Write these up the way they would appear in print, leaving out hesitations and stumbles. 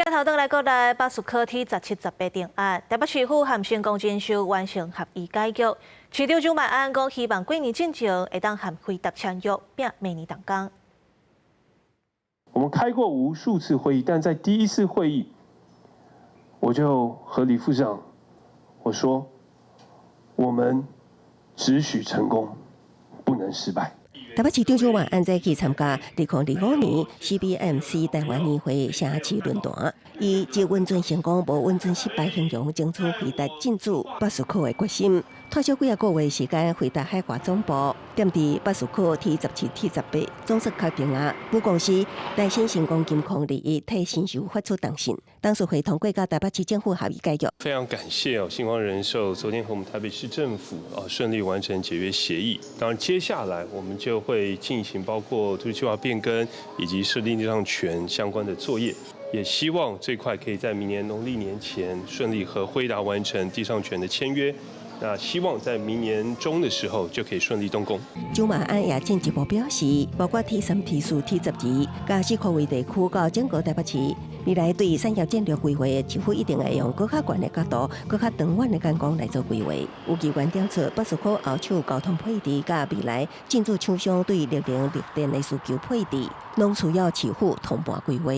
镜头转来国内巴士考题17、18定案，台北市府和成功检修完成合议解决。市长蒋万安讲，希望过年之前会当和回答签约，并明年动工。我们开过无数次会议，但在第一次会议，我就和李副长我说，我们只许成功，不能失败。 台北市长蒋万安在去参加2025年 CBMC 台湾年会城市论坛，以即温存成功、无温存失败形容争取回答进驻巴士科的决心。拖少几个月时间回答海外总部，踮伫巴士科 T17、T18总设开平啊，母公司来新成功金控利益替新秀发出答信，当时会通过甲台北市政府合议解决。非常感谢星光人寿昨天和我们台北市政府顺利完成解约协议。当然，接下来我们就会进行包括土地计划变更以及设定地上权相关的作业，也希望最快可以在明年农历年前顺利和辉达完成地上权的签约。 那希望在明年中的时候就可以顺利动工。蒋万安也进一步表示，包括 T3、T4、T12，加市科卫地区到整个台北市，未来对产业战略规划，政府一定会用更较悬的角度、更较长远的眼光来做规划。有机关点出巴士科后手交通配置，甲未来进驻厂商对绿电的需求配置，拢需要市府同步规划。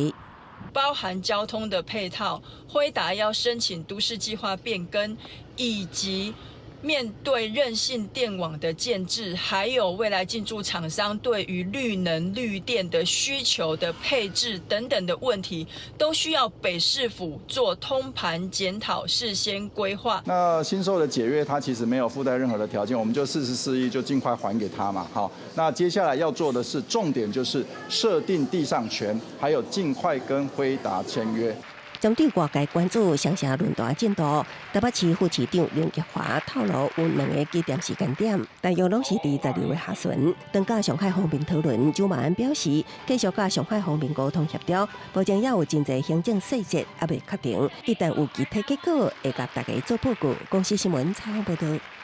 包含交通的配套，辉达要申请都市计划变更，以及面对韧性电网的建制，还有未来进驻厂商对于绿能、绿电的需求的配置等等的问题，都需要北市府做通盘检讨，事先规划。那新售的解约，它其实没有附带任何的条件，我们就44亿就尽快还给他嘛。好，那接下来要做的是重点就是设定地上权，还有尽快跟辉达签约。 针对外界关注乡下论坛进度，台北市副市长林奕华透露有2个基点时间点，但又拢是伫12月下旬，当甲上海方面讨论。蒋万安表示，继续甲上海方面沟通协调，保证也有真侪行政细节还未确定，一旦有具体结果，会甲大家做报告。公司新闻采访报道。